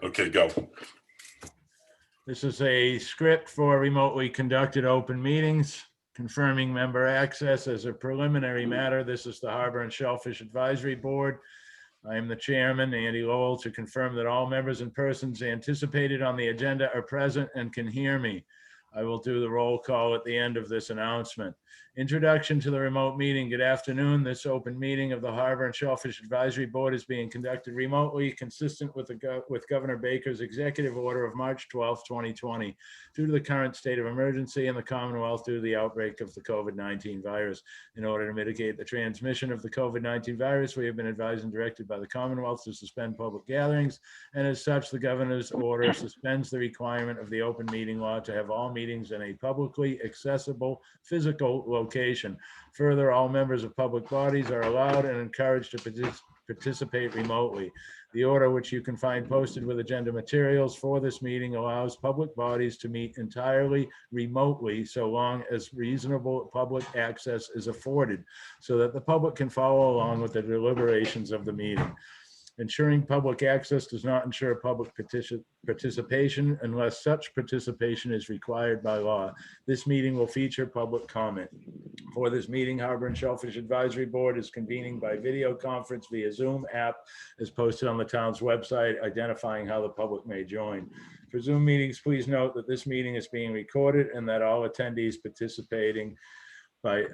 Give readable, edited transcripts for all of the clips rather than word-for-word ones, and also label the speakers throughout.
Speaker 1: Okay, go.
Speaker 2: This is a script for remotely conducted open meetings, confirming member access as a preliminary matter. This is the Harbor and Shellfish Advisory Board. I am the chairman, Andy Lowell, to confirm that all members and persons anticipated on the agenda are present and can hear me. I will do the roll call at the end of this announcement. Introduction to the remote meeting. Good afternoon. This open meeting of the Harbor and Shellfish Advisory Board is being conducted remotely, consistent with Governor Baker's executive order of March 12, 2020, due to the current state of emergency in the Commonwealth due to the outbreak of the COVID-19 virus. In order to mitigate the transmission of the COVID-19 virus, we have been advised and directed by the Commonwealth to suspend public gatherings, and as such, the governor's order suspends the requirement of the open meeting law to have all meetings in a publicly accessible physical location. Further, all members of public bodies are allowed and encouraged to participate remotely. The order, which you can find posted with agenda materials for this meeting, allows public bodies to meet entirely remotely so long as reasonable public access is afforded so that the public can follow along with the deliberations of the meeting. Ensuring public access does not ensure public participation unless such participation is required by law. This meeting will feature public comment. For this meeting, Harbor and Shellfish Advisory Board is convening by video conference via Zoom app as posted on the town's website, identifying how the public may join. For Zoom meetings, please note that this meeting is being recorded and that all attendees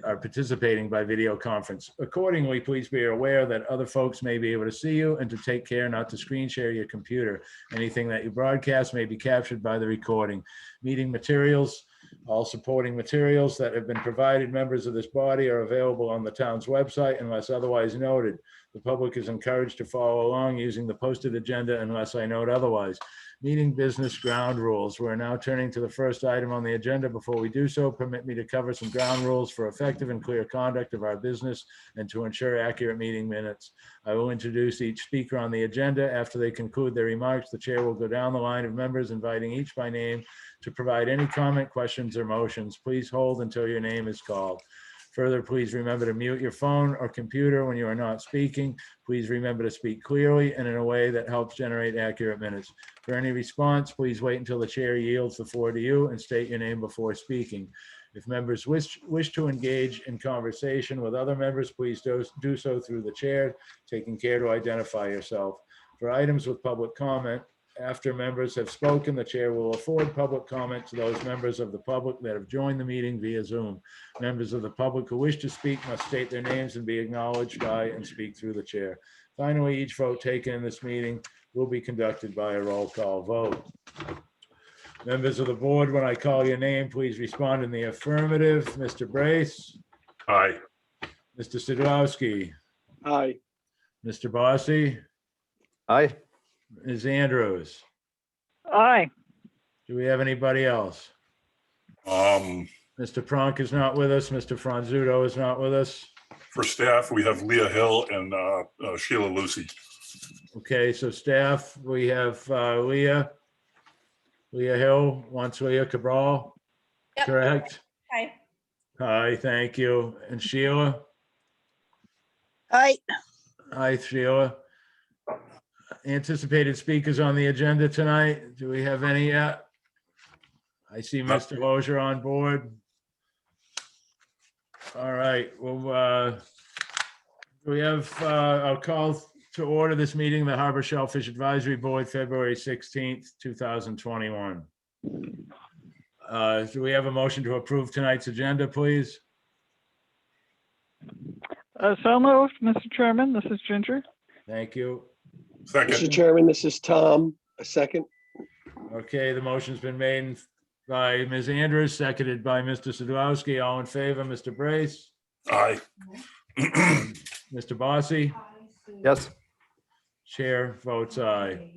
Speaker 2: are participating by video conference. Accordingly, please be aware that other folks may be able to see you and to take care not to screen share your computer. Anything that you broadcast may be captured by the recording. Meeting materials, all supporting materials that have been provided members of this body are available on the town's website unless otherwise noted. The public is encouraged to follow along using the posted agenda unless I note otherwise. Meeting business ground rules. We're now turning to the first item on the agenda. Before we do so, permit me to cover some ground rules for effective and clear conduct of our business and to ensure accurate meeting minutes. I will introduce each speaker on the agenda. After they conclude their remarks, the chair will go down the line of members, inviting each by name to provide any comment, questions, or motions. Please hold until your name is called. Further, please remember to mute your phone or computer when you are not speaking. Please remember to speak clearly and in a way that helps generate accurate minutes. For any response, please wait until the chair yields the floor to you and state your name before speaking. If members wish to engage in conversation with other members, please do so through the chair, taking care to identify yourself. For items with public comment, after members have spoken, the chair will afford public comment to those members of the public that have joined the meeting via Zoom. Members of the public who wish to speak must state their names and be acknowledged by and speak through the chair. Finally, each vote taken in this meeting will be conducted by a roll call vote. Members of the board, when I call your name, please respond in the affirmative. Mr. Brace?
Speaker 1: Aye.
Speaker 2: Mr. Sidlowski?
Speaker 3: Aye.
Speaker 2: Mr. Bossy?
Speaker 4: Aye.
Speaker 2: Ms. Andrews?
Speaker 5: Aye.
Speaker 2: Do we have anybody else? Mr. Pronk is not with us. Mr. Franzuto is not with us.
Speaker 1: For staff, we have Leah Hill and Sheila Lucy.
Speaker 2: Okay, so staff, we have Leah Hill, wants Leah Cabral,
Speaker 6: Yep.
Speaker 2: correct?
Speaker 6: Hi.
Speaker 2: Hi, thank you. And Sheila?
Speaker 5: Aye.
Speaker 2: Hi, Sheila. Anticipated speakers on the agenda tonight. Do we have any yet? I see Mr. Lozier on board. All right, well, we have, I'll call to order this meeting, the Harbor Shellfish Advisory Board, February 16th, 2021. Do we have a motion to approve tonight's agenda, please?
Speaker 5: So moved, Mr. Chairman. This is Ginger.
Speaker 2: Thank you.
Speaker 3: Mr.
Speaker 1: Second.
Speaker 3: Chairman, this is Tom. A second.
Speaker 2: Okay, the motion's been made by Ms. Andrews, seconded by Mr. Sadowski. All in favor, Mr. Brace,
Speaker 1: Aye.
Speaker 2: Mr. Bossy,
Speaker 4: Yes.
Speaker 2: chair votes aye.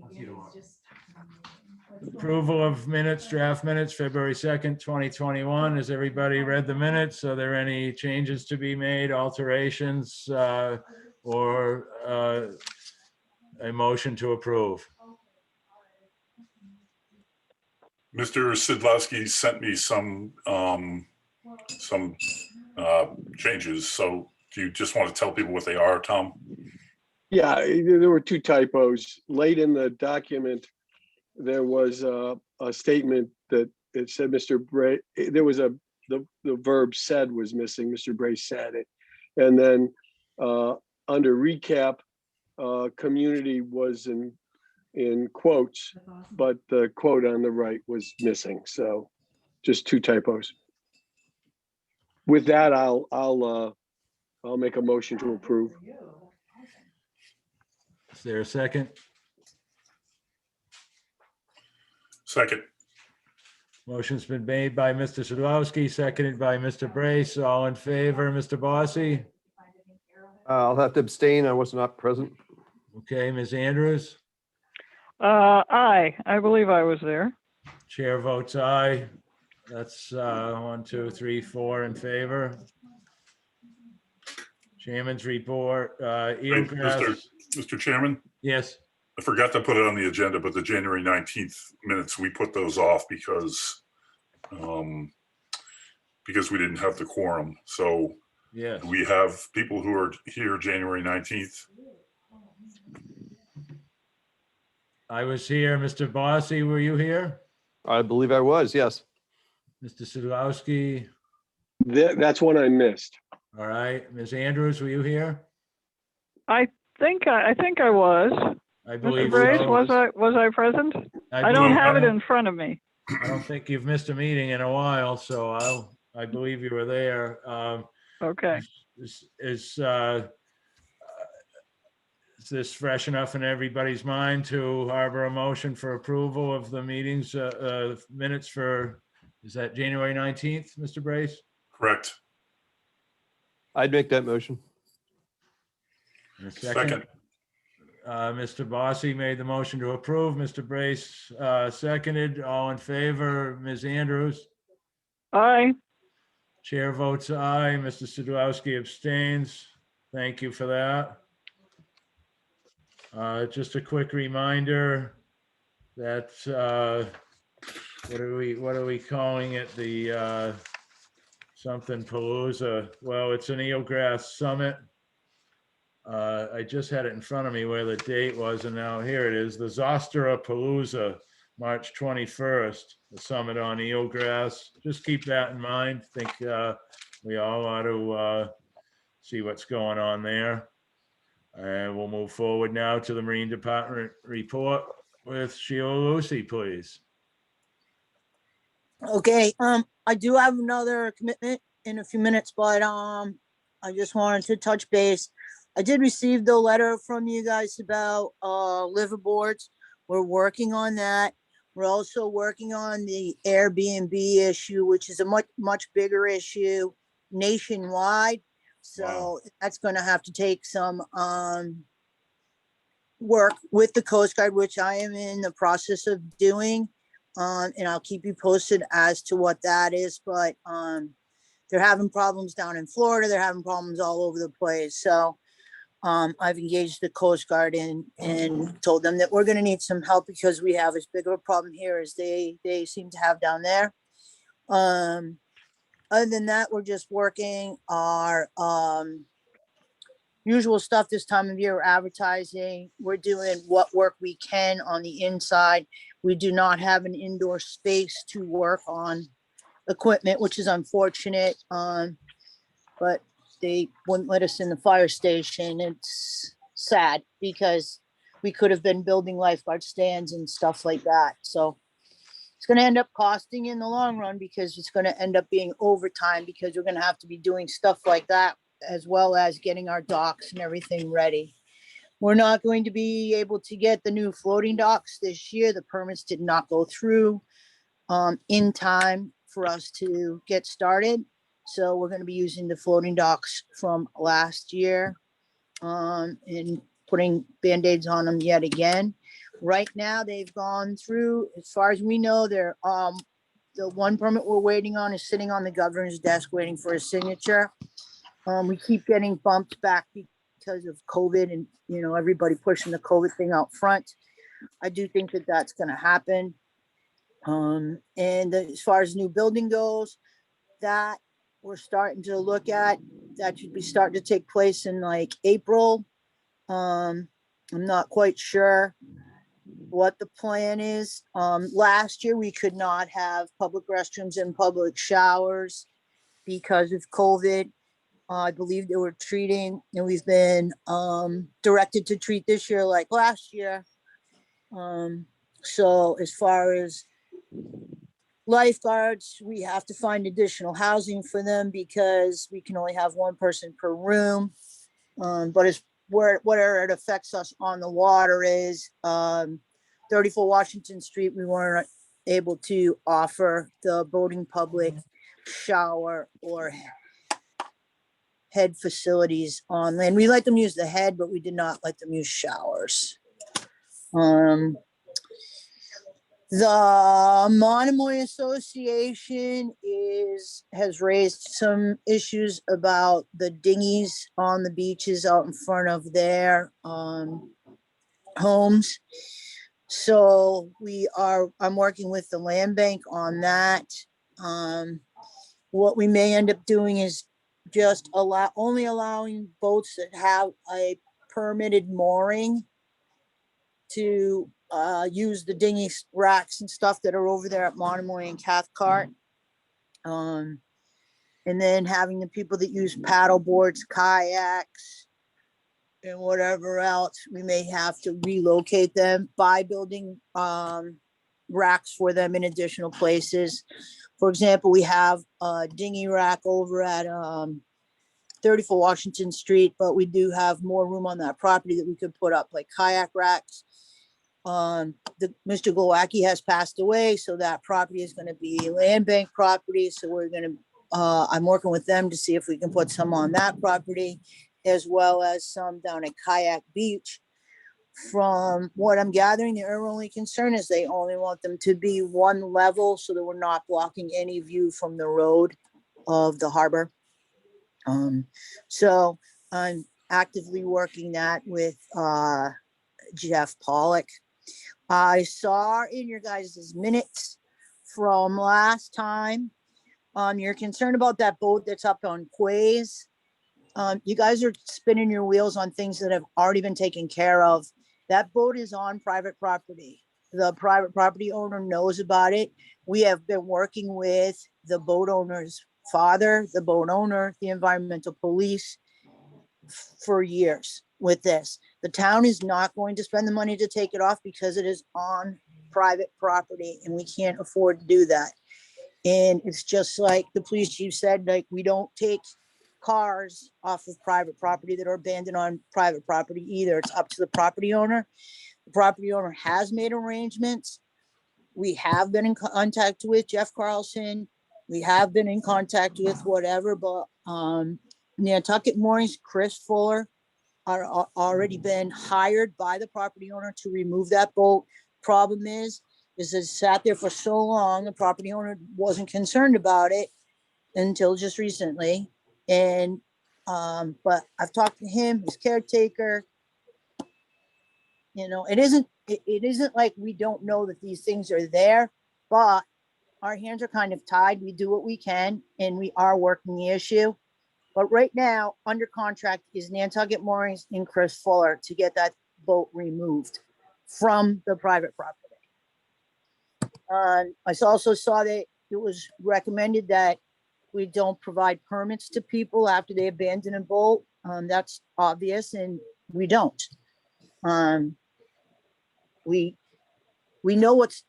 Speaker 2: Approval of minutes, draft minutes, February 2nd, 2021. Has everybody read the minutes? Are there any changes to be made, alterations, or a motion to approve?
Speaker 1: Mr. Sidlowski sent me some changes. So do you just want to tell people what they are, Tom?
Speaker 3: Yeah, there were two typos. Late in the document, there was a statement that it said Mr. Bray, there was the verb said was missing. Mr. Bray said it. And then under recap, community was in quotes, but the quote on the right was missing. So just two typos. With that, I'll make a motion to approve.
Speaker 2: Is there a second?
Speaker 1: Second.
Speaker 2: Motion's been made by Mr. Sadlowski, seconded by Mr. Brace. All in favor, Mr. Bossy?
Speaker 4: I'll have to abstain. I was not present.
Speaker 2: Okay, Ms. Andrews?
Speaker 5: Aye, I believe I was there.
Speaker 2: Chair votes aye. That's 1, 2, 3, 4 in favor. Chairman's report, Eelgrass.
Speaker 1: Mr. Chairman,
Speaker 2: Yes,
Speaker 1: I forgot to put it on the agenda, but the January 19th minutes, we put those off because we didn't have the quorum. So
Speaker 2: yes.
Speaker 1: we have people who are here January 19th.
Speaker 2: I was here. Mr. Bossy, were you here?
Speaker 4: I believe I was, yes.
Speaker 2: Mr. Sadlowski?
Speaker 3: That's one I missed.
Speaker 2: All right. Ms. Andrews, were you here?
Speaker 5: I think I was.
Speaker 2: I
Speaker 5: Mr.
Speaker 2: believe
Speaker 5: Brace,
Speaker 2: so.
Speaker 5: was I present? I
Speaker 2: believe-
Speaker 5: don't have it in front of me.
Speaker 2: I don't think you've missed a meeting in a while, so I believe you were there.
Speaker 5: Okay.
Speaker 2: Is this fresh enough in everybody's mind to harbor a motion for approval of the meetings, minutes for, is that January 19th, Mr. Brace?
Speaker 1: Correct.
Speaker 4: I'd make that motion.
Speaker 2: And a
Speaker 1: Second.
Speaker 2: Mr. Bossy made the motion to approve. Mr. Brace seconded. All in favor, Ms. Andrews?
Speaker 5: Aye.
Speaker 2: Chair votes aye. Mr. Sadlowski abstains. Thank you for that. Just a quick reminder that what are we calling it? The something Palooza. Well, it's an Eelgrass Summit. I just had it in front of me where the date was, and now here it is. The Zostera Palooza, March 21st, the summit on eelgrass. Just keep that in mind. I think we all ought to see what's going on there. And we'll move forward now to the Marine Department report with Sheila Lucy, please.
Speaker 6: Okay, I do have another commitment in a few minutes, but I just wanted to touch base. I did receive the letter from you guys about liveaboards. We're working on that. We're also working on the Airbnb issue, which is a much bigger issue nationwide. So
Speaker 1: Wow.
Speaker 6: that's going to have to take some work with the Coast Guard, which I am in the process of doing. And I'll keep you posted as to what that is. But they're having problems down in Florida. They're having problems all over the place. So I've engaged the Coast Guard and told them that we're going to need some help because we have as big of a problem here as they seem to have down there. Other than that, we're just working our usual stuff this time of year. We're advertising. We're doing what work we can on the inside. We do not have an indoor space to work on equipment, which is unfortunate. But they wouldn't let us in the fire station. It's sad because we could have been building lifeguard stands and stuff like that. So it's going to end up costing in the long run because it's going to end up being overtime because we're going to have to be doing stuff like that as well as getting our docks and everything ready. We're not going to be able to get the new floating docks this year. The permits did not go through in time for us to get started. So we're going to be using the floating docks from last year and putting Band-Aids on them yet again. Right now, they've gone through, as far as we know, they're the one permit we're waiting on is sitting on the governor's desk waiting for his signature. We keep getting bumped back because of COVID and, you know, everybody pushing the COVID thing out front. I do think that that's going to happen. And as far as new building goes, that we're starting to look at, that should be starting to take place in like April. I'm not quite sure what the plan is. Last year, we could not have public restrooms and public showers because of COVID. I believe they were treating, and we've been directed to treat this year like last year. So as far as lifeguards, we have to find additional housing for them because we can only have one person per room. But it's where it affects us on the water is 34 Washington Street. We weren't able to offer the boating public shower or head facilities on land. We let them use the head, but we did not let them use showers. The Monomoy Association has raised some issues about the dinghies on the beaches out in front of their homes. So I'm working with the land bank on that. What we may end up doing is just only allowing boats that have a permitted mooring to use the dinghy racks and stuff that are over there at Monomoy and Cathcart. And then having the people that use paddle boards, kayaks, and whatever else, we may have to relocate them by building racks for them in additional places. For example, we have a dinghy rack over at 34 Washington Street, but we do have more room on that property that we could put up like kayak racks. Mr. Glowacki has passed away, so that property is going to be land bank property. So we're going to, I'm working with them to see if we can put some on that property, as well as some down at Kayak Beach. From what I'm gathering, their only concern is they only want them to be one level so that we're not blocking any view from the road of the harbor. So I'm actively working that with Jeff Pollock. I saw in your guys' minutes from last time, you're concerned about that boat that's up on quays. You guys are spinning your wheels on things that have already been taken care of. That boat is on private property. The private property owner knows about it. We have been working with the boat owner's father, the boat owner, the environmental police for years with this. The town is not going to spend the money to take it off because it is on private property and we can't afford to do that. And it's just like the police chief said, like, we don't take cars off of private property that are abandoned on private property either. It's up to the property owner. The property owner has made arrangements. We have been in contact with Jeff Carlson. We have been in contact with whatever, but Nantucket Moorings, Chris Fuller, are already been hired by the property owner to remove that boat. Problem is it sat there for so long, the property owner wasn't concerned about it until just recently. And but I've talked to him, his caretaker. You know, it isn't like we don't know that these things are there, but our hands are kind of tied. We do what we can and we are working the issue. But right now, under contract is Nantucket Moorings and Chris Fuller to get that boat removed from the private property. I also saw that it was recommended that we don't provide permits to people after they abandon a boat. That's obvious, and we don't. We know what's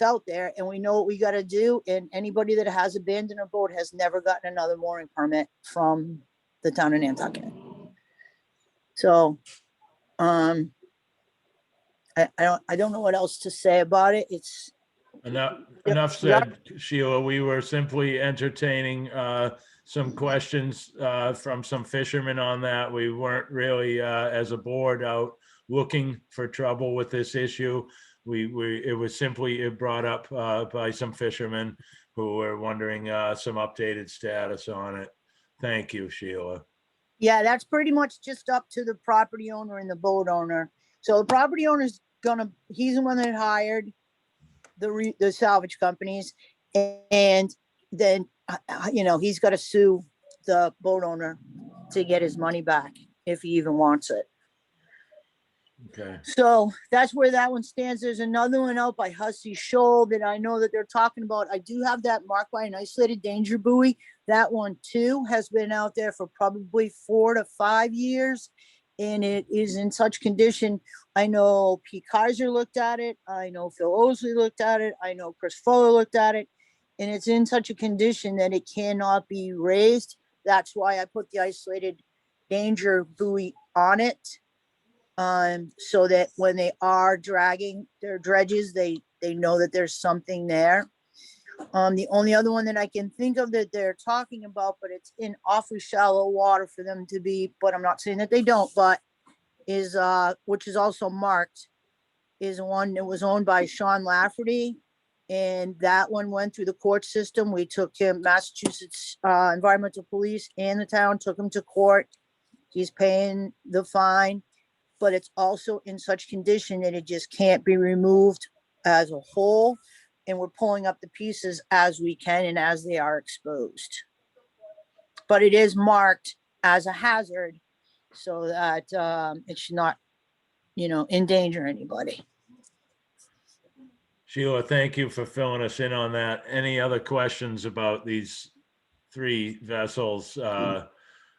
Speaker 6: out there, and we know what we got to do. And anybody that has abandoned a boat has never gotten another mooring permit from the town of Nantucket. So, I don't know what else to say about it. It's
Speaker 2: enough said, Sheila. We were simply entertaining some questions from some fishermen on that. We weren't really, as a board, out looking for trouble with this issue. It was simply brought up by some fishermen who were wondering some updated status on it. Thank you, Sheila.
Speaker 6: Yeah, that's pretty much just up to the property owner and the boat owner. So the property owner's he's the one that hired the salvage companies, and then he's got to sue the boat owner to get his money back if he even wants it.
Speaker 2: Okay.
Speaker 6: So that's where that one stands. There's another one out by Hussey Shoal that I know that they're talking about. I do have that marked by an isolated danger buoy. That one too has been out there for probably 4 to 5 years. And it is in such condition. I know Pete Kaiser looked at it. I know Phil Osley looked at it. I know Chris Fuller looked at it. And it's in such a condition that it cannot be raised. That's why I put the isolated danger buoy on it. So that when they are dragging their dredges, they know that there's something there. The only other one that I can think of that they're talking about, but it's in awfully shallow water for them to be, but I'm not saying that they don't, but is, which is also marked, is one that was owned by Sean Lafferty. And that one went through the court system. We took him, Massachusetts Environmental Police and the town took him to court. He's paying the fine, but it's also in such condition that it just can't be removed as a whole. And we're pulling up the pieces as we can and as they are exposed. But it is marked as a hazard so that it should not, endanger anybody.
Speaker 2: Sheila, thank you for filling us in on that. Any other questions about these 3 vessels?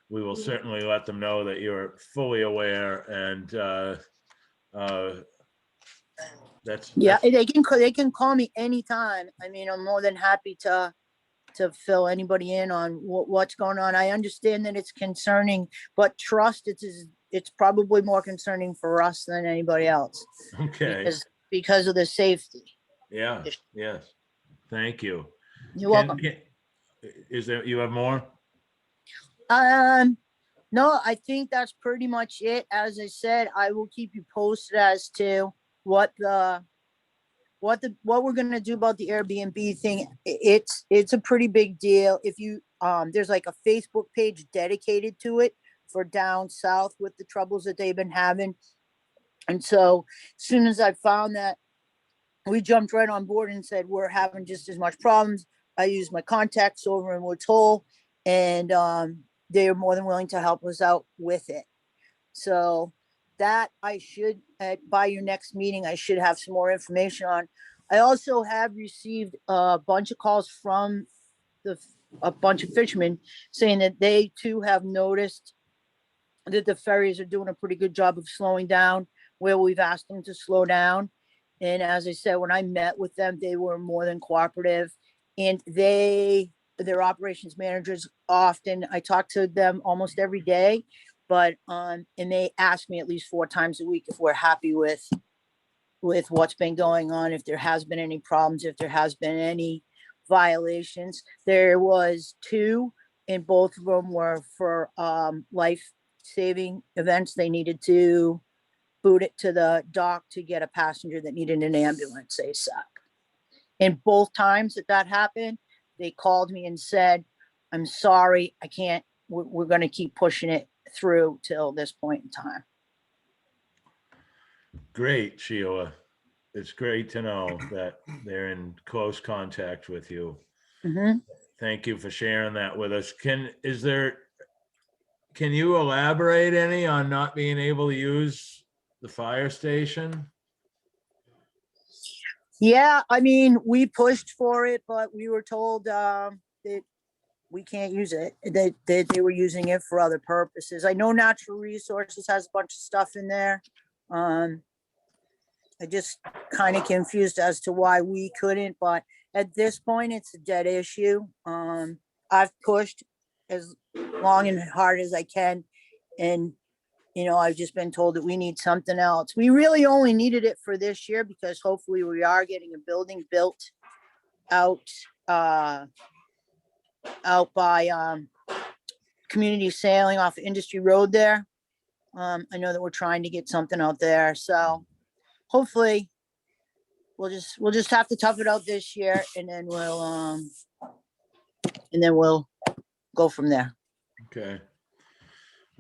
Speaker 2: We will certainly let them know that you're fully aware, and that's
Speaker 6: They can call me anytime. I mean, I'm more than happy to fill anybody in on what's going on. I understand that it's concerning, but trust, it's probably more concerning for us than anybody else.
Speaker 2: okay.
Speaker 6: Because of the safety.
Speaker 2: Yeah. Yes. Thank you.
Speaker 6: You're welcome.
Speaker 2: Is there, you have more?
Speaker 6: No, I think that's pretty much it. As I said, I will keep you posted as to what we're going to do about the Airbnb thing. It's a pretty big deal. If you, there's like a Facebook page dedicated to it for down south with the troubles that they've been having. And so as soon as I found that, we jumped right on board and said, we're having just as much problems. I used my contacts over in Woods Hole, and they are more than willing to help us out with it. So that I should, by your next meeting, I should have some more information on. I also have received a bunch of calls from a bunch of fishermen saying that they too have noticed that the ferries are doing a pretty good job of slowing down where we've asked them to slow down. And as I said, when I met with them, they were more than cooperative, and their operations managers often, I talk to them almost every day, but, and they ask me at least 4 times a week if we're happy with what's been going on, if there has been any problems, if there has been any violations. There was 2, and both of them were for life-saving events. They needed to boot it to the dock to get a passenger that needed an ambulance ASAP. And both times that happened, they called me and said, I'm sorry, I can't, we're going to keep pushing it through till this point in time.
Speaker 2: Great, Sheila. It's great to know that they're in close contact with you.
Speaker 6: Mm-hmm.
Speaker 2: Thank you for sharing that with us. Can you elaborate any on not being able to use the fire station?
Speaker 6: Yeah, I mean, we pushed for it, but we were told that we can't use it. They were using it for other purposes. I know Natural Resources has a bunch of stuff in there. I just kind of confused as to why we couldn't, but at this point, it's a dead issue. I've pushed as long and hard as I can, and I've just been told that we need something else. We really only needed it for this year because hopefully we are getting a building built out by community sailing off Industry Road there. I know that we're trying to get something out there, so hopefully we'll just have to tough it out this year, and then we'll go from there.
Speaker 2: Okay.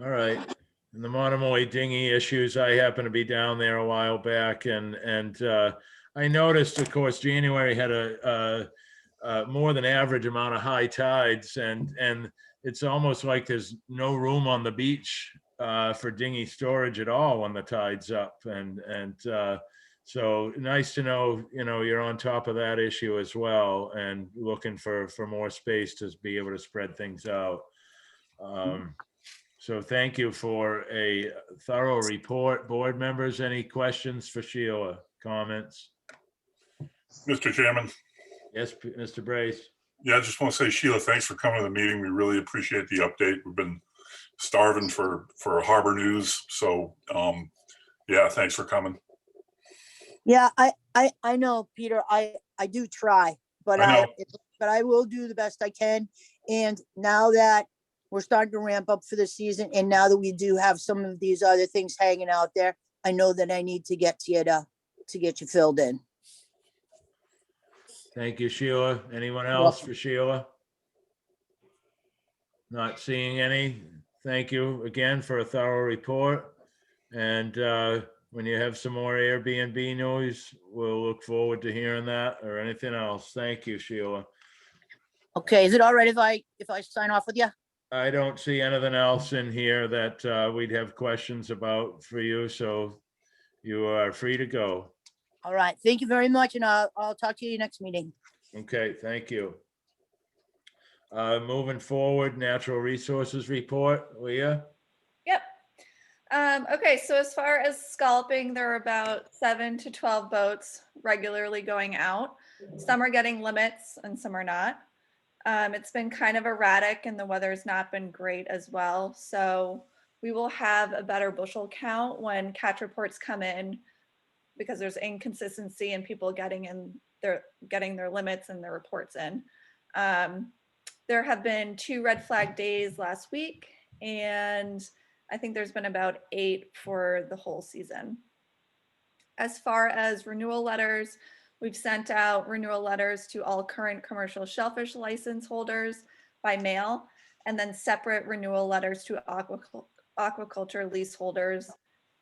Speaker 2: All right. And the Monomoy dinghy issues, I happened to be down there a while back, and I noticed, of course, January had a more than average amount of high tides, and it's almost like there's no room on the beach for dinghy storage at all when the tide's up. So nice to know, you're on top of that issue as well and looking for more space to be able to spread things out. So thank you for a thorough report. Board members, any questions for Sheila? Comments?
Speaker 1: Mr. Chairman.
Speaker 2: Yes, Mr. Brace.
Speaker 1: Yeah, I just want to say, Sheila, thanks for coming to the meeting. We really appreciate the update. We've been starving for harbor news. So yeah, thanks for coming.
Speaker 6: Yeah, I know, Peter, I do try, but
Speaker 1: I know.
Speaker 6: but I will do the best I can. And now that we're starting to ramp up for the season, and now that we do have some of these other things hanging out there, I know that I need to get to you to get you filled in.
Speaker 2: Thank you, Sheila. Anyone else for Sheila? Not seeing any. Thank you again for a thorough report. And when you have some more Airbnb news, we'll look forward to hearing that or anything else. Thank you, Sheila.
Speaker 6: Okay, is it all right if I sign off with you?
Speaker 2: I don't see anything else in here that we'd have questions about for you, so you are free to go.
Speaker 6: All right, thank you very much, and I'll talk to you next meeting.
Speaker 2: Okay, thank you. Moving forward, natural resources report, Leah.
Speaker 7: Yep. Okay, so as far as scalloping, there are about 7 to 12 boats regularly going out. Some are getting limits and some are not. It's been kind of erratic and the weather's not been great as well. So we will have a better bushel count when catch reports come in, because there's inconsistency in people getting their limits and their reports in. There have been 2 red flag days last week, and I think there's been about 8 for the whole season. As far as renewal letters, we've sent out renewal letters to all current commercial shellfish license holders by mail, and then separate renewal letters to aquaculture leaseholders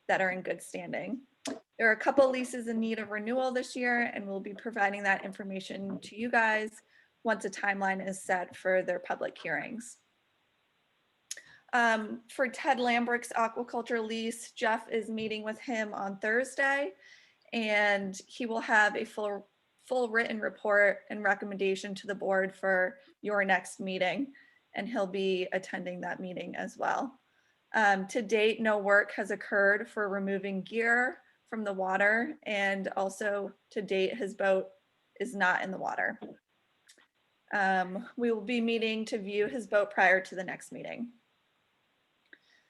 Speaker 7: that are in good standing. There are a couple leases in need of renewal this year, and we'll be providing that information to you guys once a timeline is set for their public hearings. For Ted Lambrick's aquaculture lease, Jeff is meeting with him on Thursday, and he will have a full written report and recommendation to the board for your next meeting, and he'll be attending that meeting as well. To date, no work has occurred for removing gear from the water, and also to date, his boat is not in the water. We will be meeting to view his boat prior to the next meeting.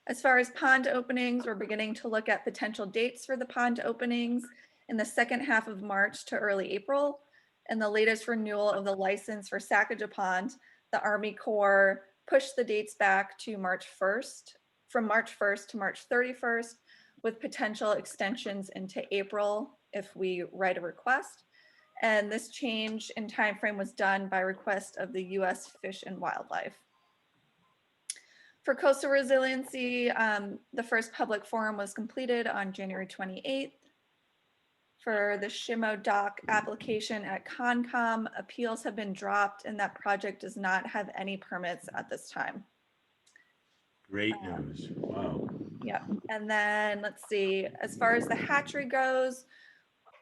Speaker 7: As far as pond openings, we're beginning to look at potential dates for the pond openings in the second half of March to early April. And the latest renewal of the license for Sacajah Pond, the Army Corps pushed the dates back to March 1st, from March 1st to March 31st, with potential extensions into April if we write a request. And this change in timeframe was done by request of the U.S. Fish and Wildlife. For coastal resiliency, the first public forum was completed on January 28th. For the Shimo dock application at Concom, appeals have been dropped, and that project does not have any permits at this time.
Speaker 2: Great news. Wow.
Speaker 7: Yeah, and then let's see, as far as the hatchery goes,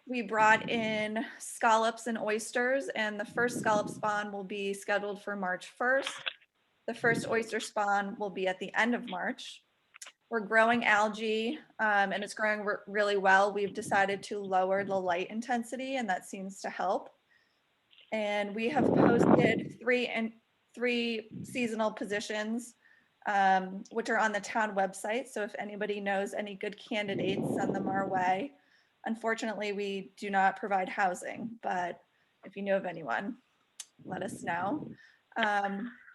Speaker 7: we brought in scallops and oysters, and the first scallop spawn will be scheduled for March 1st. The first oyster spawn will be at the end of March. We're growing algae, and it's growing really well. We've decided to lower the light intensity, and that seems to help. And we have posted three seasonal positions, which are on the town website. So if anybody knows any good candidates, send them our way. Unfortunately, we do not provide housing, but if you know of anyone, let us know.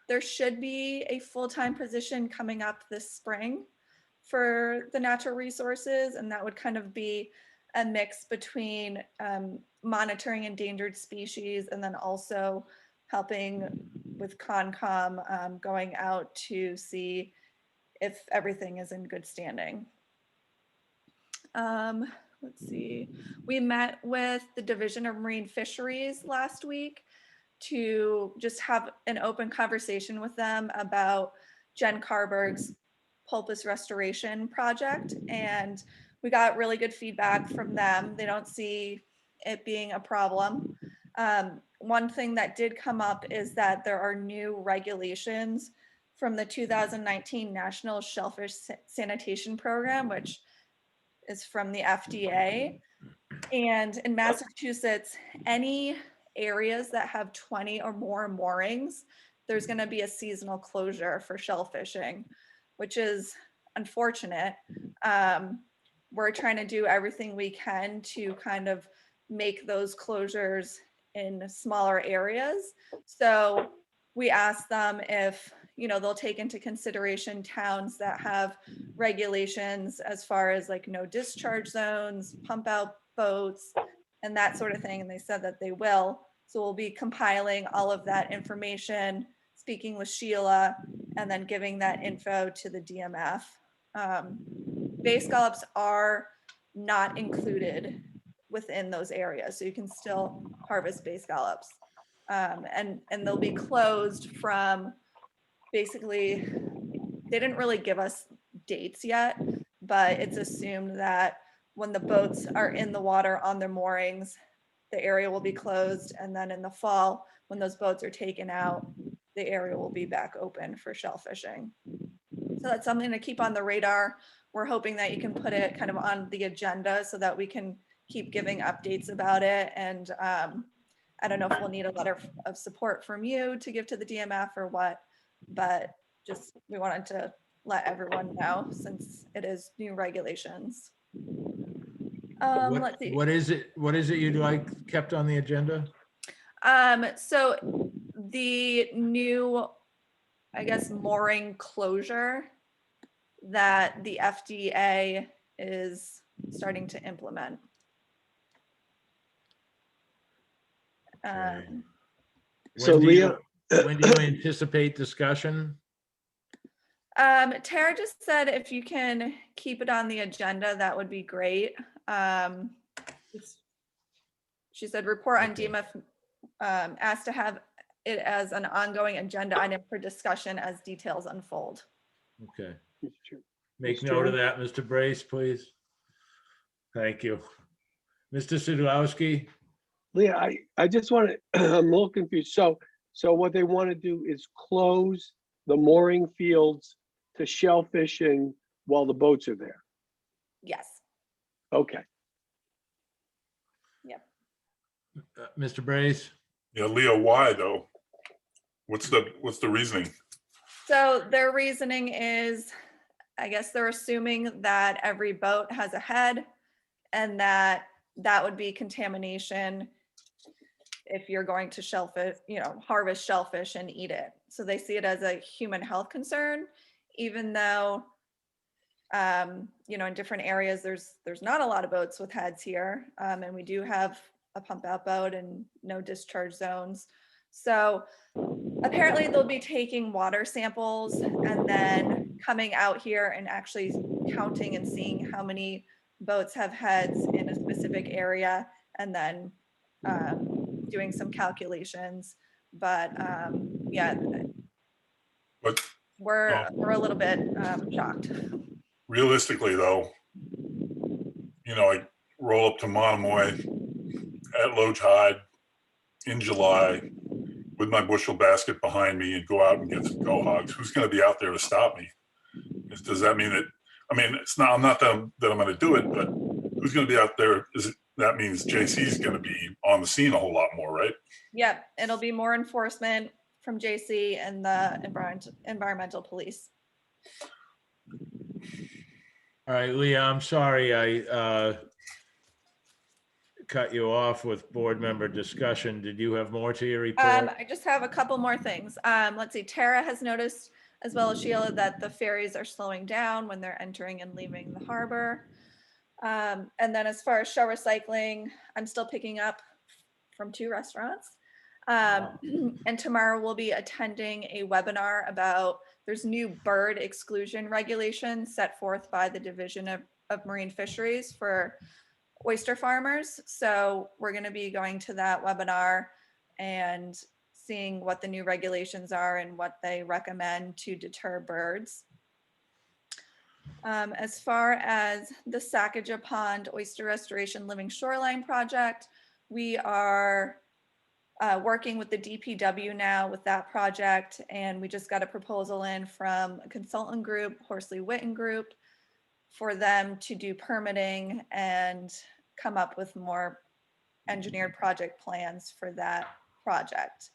Speaker 7: There should be a full-time position coming up this spring for the natural resources, and that would kind of be a mix between monitoring endangered species and then also helping with Concom, going out to see if everything is in good standing. Let's see, we met with the Division of Marine Fisheries last week to just have an open conversation with them about Jen Carberg's Pulpus Restoration Project. And we got really good feedback from them. They don't see it being a problem. One thing that did come up is that there are new regulations from the 2019 National Shellfish Sanitation Program, which is from the FDA. And in Massachusetts, any areas that have 20 or more moorings, there's going to be a seasonal closure for shellfishing, which is unfortunate. We're trying to do everything we can to kind of make those closures in smaller areas. So we asked them if, you know, they'll take into consideration towns that have regulations as far as like no discharge zones, pump out boats, and that sort of thing. And they said that they will. So we'll be compiling all of that information, speaking with Sheila, and then giving that info to the DMF. Bay scallops are not included within those areas, so you can still harvest bay scallops. And they'll be closed from, basically, they didn't really give us dates yet, but it's assumed that when the boats are in the water on their moorings, the area will be closed. And then in the fall, when those boats are taken out, the area will be back open for shellfishing. So that's something to keep on the radar. We're hoping that you can put it kind of on the agenda so that we can keep giving updates about it. And I don't know if we'll need a letter of support from you to give to the DMF or what, but just we wanted to let everyone know since it is new regulations. Let's see.
Speaker 2: What is it you'd like kept on the agenda?
Speaker 7: So the new, I guess, mooring closure that the FDA is starting to implement.
Speaker 2: Okay.
Speaker 3: So Leah,
Speaker 2: When do you anticipate discussion?
Speaker 7: Tara just said if you can keep it on the agenda, that would be great. She said report on
Speaker 2: Okay.
Speaker 7: DMF, asked to have it as an ongoing agenda item for discussion as details unfold.
Speaker 2: Okay.
Speaker 3: Mr. Chair.
Speaker 2: Make
Speaker 3: Mr.
Speaker 2: note of
Speaker 3: Chairman?
Speaker 2: that, Mr. Brace, please. Thank you. Mr. Sidlowski?
Speaker 3: Leah, I just want to, I'm a little confused. So what they want to do is close the mooring fields to shellfishing while the boats are there.
Speaker 7: Yes.
Speaker 3: Okay.
Speaker 2: Mr. Brace?
Speaker 1: Yeah, Leo, why though? What's the reasoning?
Speaker 7: So their reasoning is, I guess they're assuming that every boat has a head and that would be contamination if you're going to shellfish, you know, harvest shellfish and eat it. So they see it as a human health concern, even though, you know, in different areas, there's not a lot of boats with heads here. And we do have a pump out boat and no discharge zones. So apparently they'll be taking water samples and then coming out here and actually counting and seeing how many boats have heads in a specific area and then doing some calculations. But yeah,
Speaker 1: But
Speaker 7: we're a little bit shocked.
Speaker 1: realistically though, you know, I roll up to Monomoy at low tide in July with my bushel basket behind me and go out and get some quahogs. Who's going to be out there to stop me? Does that mean that, I mean, it's not, I'm not that I'm going to do it, but who's going to be out there? That means JC is going to be on the scene a whole lot more, right?
Speaker 7: Yep, it'll be more enforcement from JC and the environmental police.
Speaker 2: All right, Leah, I'm sorry I cut you off with board member discussion. Did you have more to your report?
Speaker 7: I just have a couple more things. Let's see, Tara has noticed, as well as Sheila, that the ferries are slowing down when they're entering and leaving the harbor. And then as far as shell recycling, I'm still picking up from 2 restaurants. And tomorrow we'll be attending a webinar about, there's new bird exclusion regulations set forth by the Division of Marine Fisheries for oyster farmers. So we're going to be going to that webinar and seeing what the new regulations are and what they recommend to deter birds. As far as the Sacagawea Pond Oyster Restoration Living Shoreline Project, we are working with the DPW now with that project, and we just got a proposal in from a consultant group, Horsley Witten Group, for them to do permitting and come up with more engineered project plans for that project.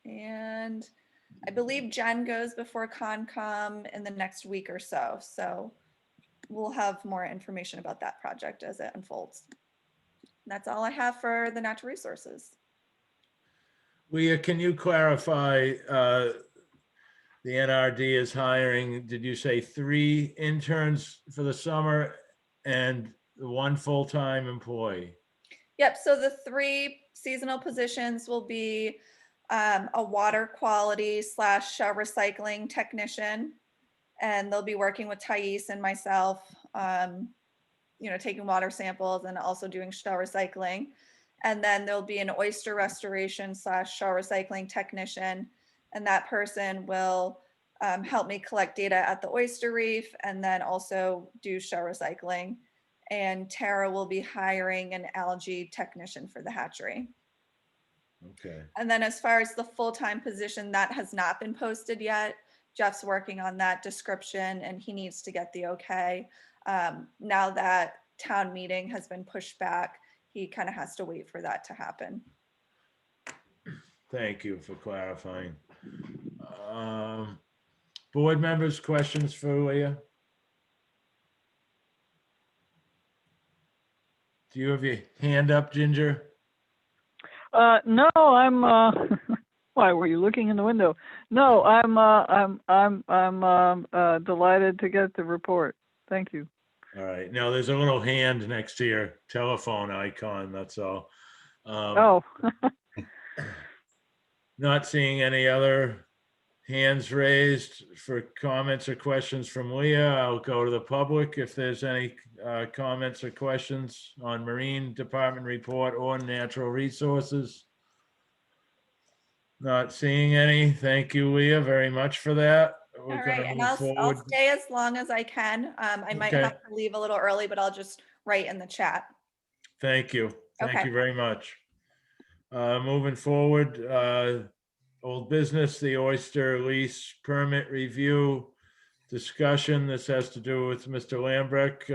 Speaker 7: And I believe Jen goes before Concom in the next week or so. So we'll have more information about that project as it unfolds. That's all I have for the natural resources.
Speaker 2: Leah, can you clarify, the NRD is hiring, did you say 3 interns for the summer and 1 full-time employee?
Speaker 7: Yep, so the 3 seasonal positions will be a water quality / shell recycling technician. And they'll be working with Thais and myself, taking water samples and also doing shell recycling. And then there'll be an oyster restoration / shell recycling technician. And that person will help me collect data at the oyster reef and then also do shell recycling. And Tara will be hiring an algae technician for the hatchery.
Speaker 2: Okay,
Speaker 7: And then as far as the full-time position, that has not been posted yet. Jeff's working on that description and he needs to get the okay. Now that town meeting has been pushed back, he kind of has to wait for that to happen.
Speaker 2: thank you for clarifying. Board members, questions for Leah? Do you have your hand up, Ginger?
Speaker 5: No, I'm, why, were you looking in the window? No, I'm delighted to get the report. Thank you.
Speaker 2: All right, now there's a little hand next to your telephone icon, that's all.
Speaker 5: Oh,
Speaker 2: Not seeing any other hands raised for comments or questions from Leah. I'll go to the public if there's any comments or questions on Marine Department report or natural resources. Not seeing any. Thank you, Leah, very much for that. We're
Speaker 7: All
Speaker 2: gonna
Speaker 7: right, and
Speaker 2: move
Speaker 7: I'll
Speaker 2: forward.
Speaker 7: stay as long as I can. I might
Speaker 2: Okay.
Speaker 7: have to leave a little early, but I'll just write in the chat.
Speaker 2: Thank you. Thank
Speaker 7: Okay.
Speaker 2: you very much. Moving forward, old business, the oyster lease permit review discussion. This has to do with Mr. Lambrecht.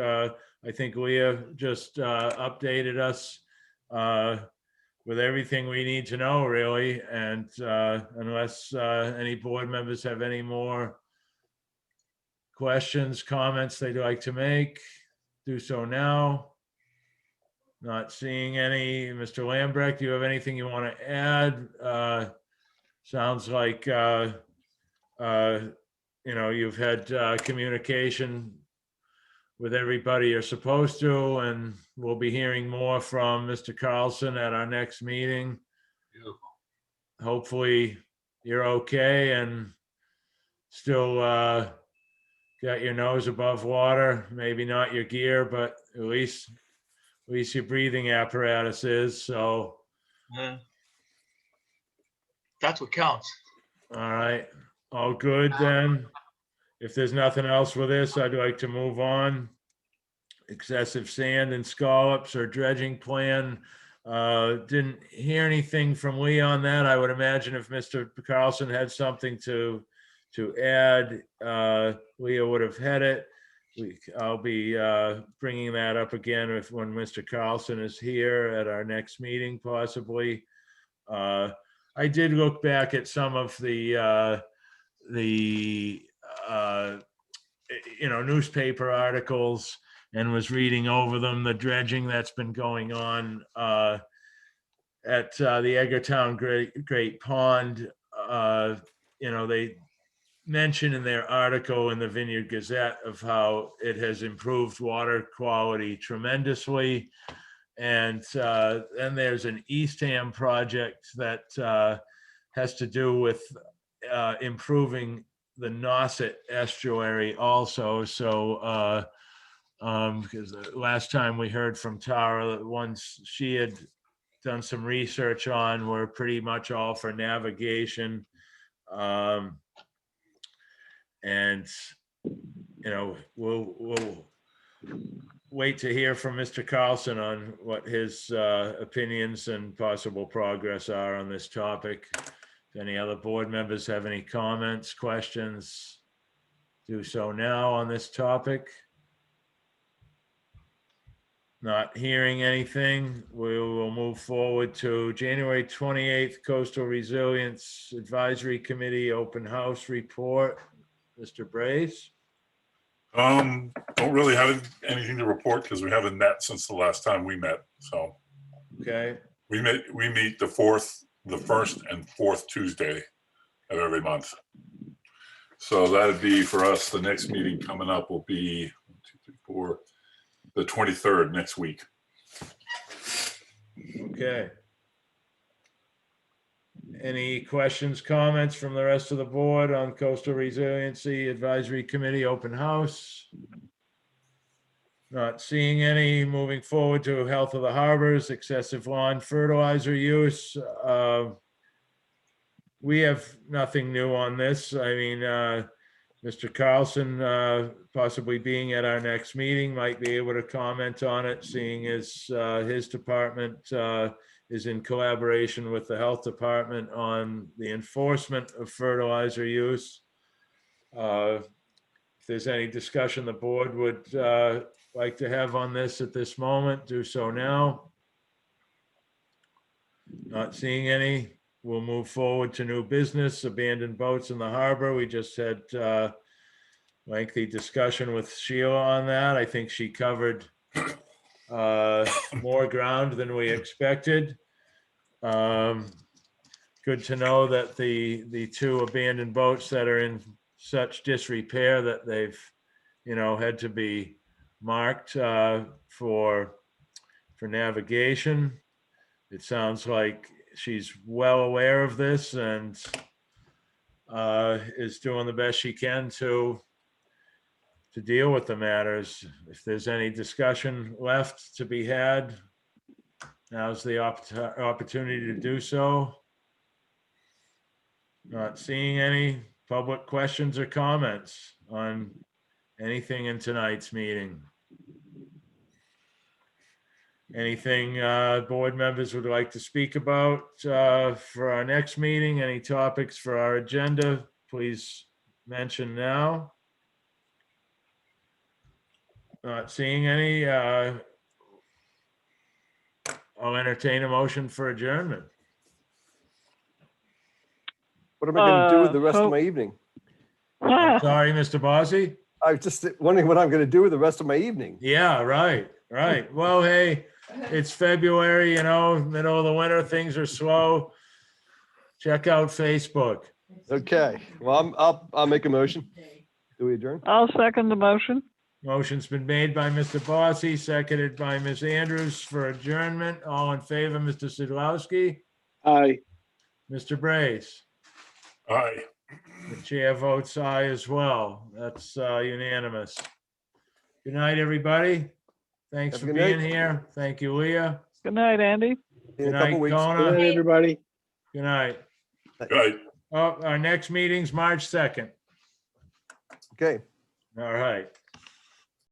Speaker 2: I think Leah just updated us with everything we need to know, really. And unless any board members have any more questions, comments they'd like to make, do so now. Not seeing any. Mr. Lambrecht, do you have anything you want to add? Sounds like you've had communication with everybody you're supposed to, and we'll be hearing more from Mr. Carlson at our next meeting.
Speaker 1: Beautiful.
Speaker 2: Hopefully you're okay and still got your nose above water. Maybe not your gear, but at least your breathing apparatus is. So,
Speaker 8: That's what counts.
Speaker 2: all right, all good then. If there's nothing else with this, I'd like to move on. Excessive sand and scallops or dredging plan. Didn't hear anything from Lee on that. I would imagine if Mr. Carlson had something to add, Leah would have had it. I'll be bringing that up again when Mr. Carlson is here at our next meeting, possibly. I did look back at some of the newspaper articles and was reading over them, the dredging that's been going on at the Edgartown Great Pond. They mention in their article in the Vineyard Gazette of how it has improved water quality tremendously. And then there's an Eastham project that has to do with improving the Nauset estuary also. So because the last time we heard from Tara, once she had done some research on. We're pretty much all for navigation. And, we'll wait to hear from Mr. Carlson on what his opinions and possible progress are on this topic. If any other board members have any comments, questions, do so now on this topic. Not hearing anything, we will move forward to January 28th Coastal Resilience Advisory Committee Open House Report. Mr. Brace?
Speaker 1: Don't really have anything to report because we haven't met since the last time we met. So
Speaker 2: Okay,
Speaker 1: we meet the first and fourth Tuesday of every month. So that'd be for us, the next meeting coming up will be 1, 2, 3, 4, the 23rd next week.
Speaker 2: okay. Any questions, comments from the rest of the board on Coastal Resiliency Advisory Committee Open House? Not seeing any. Moving forward to Health of the Harbors, excessive lawn fertilizer use. We have nothing new on this. I mean, Mr. Carlson, possibly being at our next meeting, might be able to comment on it, seeing as his department is in collaboration with the health department on the enforcement of fertilizer use. If there's any discussion the board would like to have on this at this moment, do so now. Not seeing any. We'll move forward to new business, abandoned boats in the harbor. We just had lengthy discussion with Sheila on that. I think she covered more ground than we expected. Good to know that the two abandoned boats that are in such disrepair that they've, had to be marked for navigation. It sounds like she's well aware of this and is doing the best she can to deal with the matters. If there's any discussion left to be had, now's the opportunity to do so. Not seeing any public questions or comments on anything in tonight's meeting. Anything board members would like to speak about for our next meeting? Any topics for our agenda, please mention now. Not seeing any. I'll entertain a motion for adjournment.
Speaker 4: What am I going to do with the rest of
Speaker 5: so-
Speaker 4: my evening?
Speaker 2: I'm sorry, Mr. Bossi?
Speaker 4: I was just wondering what I'm going to do with the rest of my evening.
Speaker 2: Yeah, right. Well, hey, it's February, middle of the winter, things are slow. Check out Facebook.
Speaker 4: Okay, well, I'll make a motion. Do we adjourn?
Speaker 5: I'll second the motion.
Speaker 2: Motion's been made by Mr. Bossi, seconded by Ms. Andrews for adjournment. All in favor, Mr. Sidlowski,
Speaker 3: Aye.
Speaker 2: Mr. Brace.
Speaker 1: Aye.
Speaker 2: The chair votes aye as well. That's unanimous. Good night, everybody. Thanks
Speaker 4: Have
Speaker 2: for
Speaker 4: a good
Speaker 2: being
Speaker 4: night.
Speaker 2: here. Thank you, Leah.
Speaker 5: Good night, Andy.
Speaker 4: In a
Speaker 2: Good
Speaker 4: couple
Speaker 2: night,
Speaker 4: weeks.
Speaker 3: Good
Speaker 2: Kona.
Speaker 3: night, everybody.
Speaker 2: Good night.
Speaker 1: Good.
Speaker 2: Oh, our next meeting's March 2nd.
Speaker 4: Okay.
Speaker 2: All right.